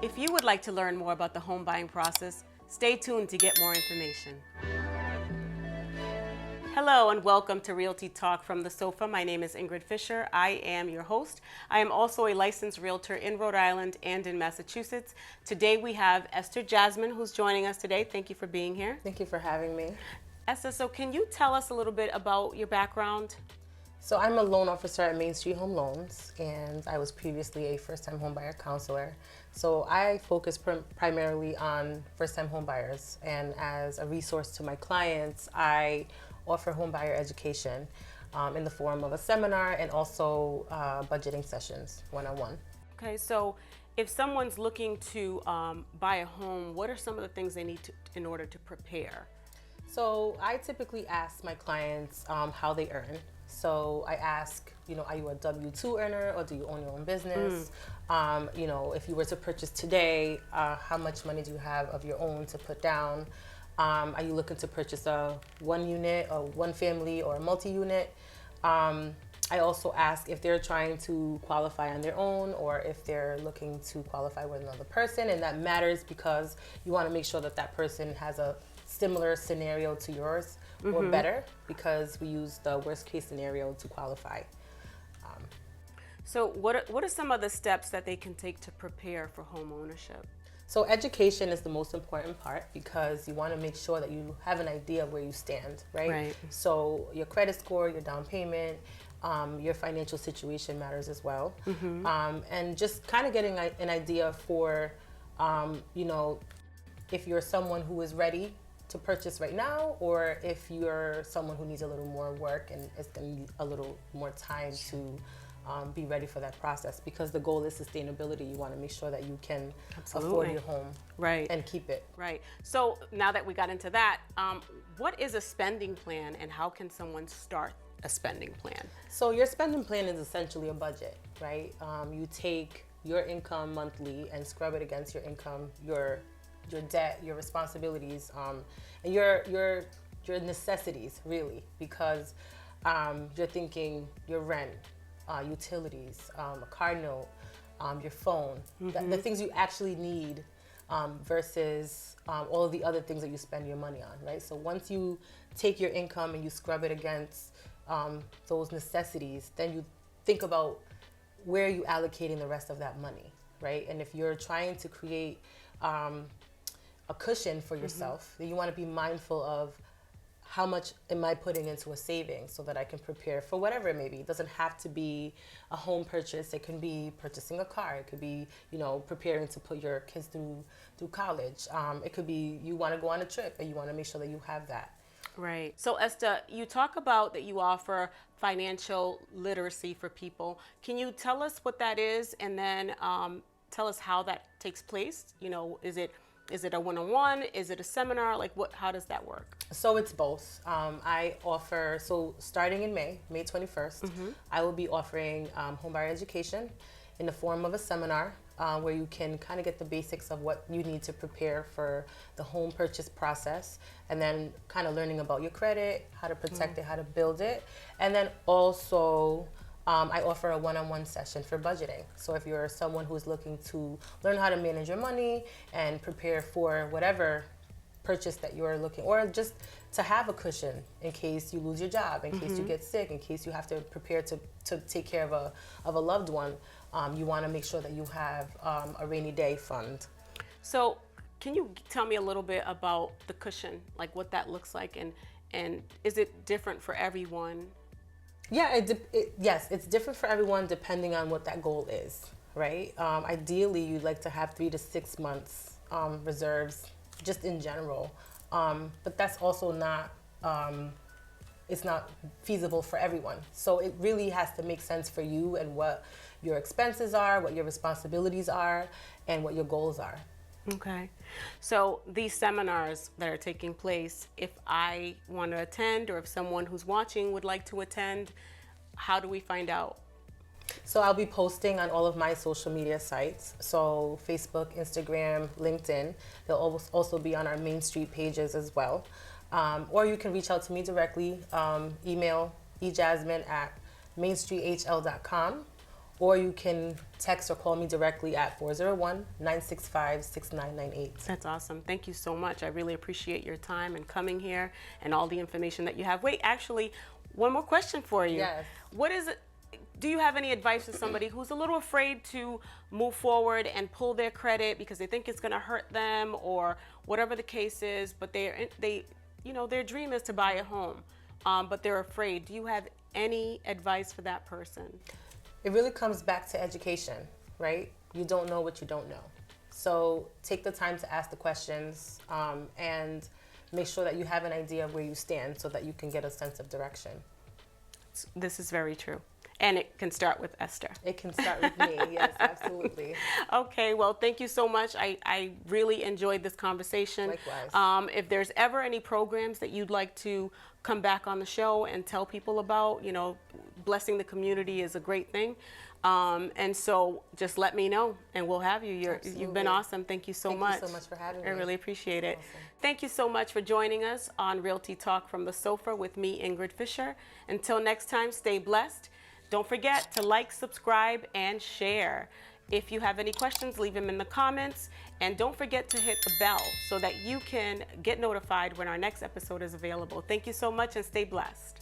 If you would like to learn more about the home buying process, stay tuned to get more information. Hello and welcome to Realty Talk from the Sofa. My name is Ingrid Fisher. I am your host. I am also a licensed realtor in Rhode Island and in Massachusetts. Today we have Esther Jazmin who's joining us today. Thank you for being here. Thank you for having me. Esther, so can you tell us a little bit about your background? So I'm a loan officer at Main Street Home Loans, and I was previously a first-time homebuyer counselor. So I focus primarily on first-time homebuyers, and as a resource to my clients, I offer homebuyer education in the form of a seminar and also budgeting sessions one-on-one. Okay, so if someone's looking to buy a home, what are some of the things they need to in order to prepare? So I typically ask my clients how they earn. So I ask, are you a W-2 earner or do you own your own business? If you were to purchase today, how much money do you have of your own to put down? Are you looking to purchase a one unit, or one family, or a multi-unit? I also ask if they're trying to qualify on their own or if they're looking to qualify with another person. And that matters because you want to make sure that that person has a similar scenario to yours or better, because we use the worst case scenario to qualify. So what are some of the steps that they can take to prepare for home ownership? So education is the most important part because you want to make sure that you have an idea of where you stand, right? Right. So your credit score, your down payment, your financial situation matters as well. And just kind of getting an idea for, if you're someone who is ready to purchase right now, or if you're someone who needs a little more work and it's going to need a little more time to be ready for that process, because the goal is sustainability. You want to make sure that you can afford your home, right, and keep it. Right. So now that we got into that, what is a spending plan and how can someone start a spending plan? So your spending plan is essentially a budget, right? You take your income monthly and scrub it against your income, your debt, your responsibilities, and your necessities, really, because you're thinking your rent, utilities, a car note, your phone, the things you actually need versus all of the other things that you spend your money on, right? So once you take your income and you scrub it against those necessities, then you think about where you allocating the rest of that money, right? And if you're trying to create a cushion for yourself, then you want to be mindful of how much am I putting into a savings so that I can prepare for whatever it may be. It doesn't have to be a home purchase. It can be purchasing a car. It could be, preparing to put your kids through college. It could be you want to go on a trip and you want to make sure that you have that. Right. So Esther, you talk about that you offer financial literacy for people. Can you tell us what that is, and then tell us how that takes place? Is it a one-on-one? Is it a seminar? How does that work? So it's both. I offer, starting in May 21st, I will be offering homebuyer education in the form of a seminar where you can kind of get the basics of what you need to prepare for the home purchase process, and then kind of learning about your credit, how to protect it, how to build it. And then also I offer a one-on-one session for budgeting. So if you're someone who's looking to learn how to manage your money and prepare for whatever purchase that you're looking, or just to have a cushion in case you lose your job, in case you get sick, in case you have to prepare to take care of a loved one, you want to make sure that you have a rainy day fund. So can you tell me a little bit about the cushion, like what that looks like, and is it different for everyone? Yeah, yes, it's different for everyone depending on what that goal is, right? Ideally, you'd like to have 3 to 6 months reserves, just in general, but that's also not, it's not feasible for everyone. So it really has to make sense for you and what your expenses are, what your responsibilities are, and what your goals are. Okay. So these seminars that are taking place, if I want to attend, or if someone who's watching would like to attend, how do we find out? So I'll be posting on all of my social media sites. So Facebook, Instagram, LinkedIn. They'll also be on our Main Street pages as well. Or you can reach out to me directly, email ejazmin@mainstreethl.com, or you can text or call me directly at 401-965-6998. That's awesome. Thank you so much. I really appreciate your time and coming here and all the information that you have. Wait, actually, one more question for you. Yes. What is it? Do you have any advice for somebody who's a little afraid to move forward and pull their credit because they think it's going to hurt them or whatever the case is, but they their dream is to buy a home, but they're afraid. Do you have any advice for that person? It really comes back to education, right? You don't know what you don't know. So take the time to ask the questions and make sure that you have an idea of where you stand so that you can get a sense of direction. This is very true. And it can start with Esther. It can start with me, yes, absolutely. Okay, well, thank you so much. I really enjoyed this conversation. Likewise. If there's ever any programs that you'd like to come back on the show and tell people about, blessing the community is a great thing. And so just let me know and we'll have you. You've been awesome. Thank you so much. Thank you so much for having me. I really appreciate it. Awesome. Thank you so much for joining us on Realty Talk from the Sofa with me, Ingrid Fisher. Until next time, stay blessed. Don't forget to like, subscribe, and share. If you have any questions, leave them in the comments. And don't forget to hit the bell so that you can get notified when our next episode is available. Thank you so much and stay blessed.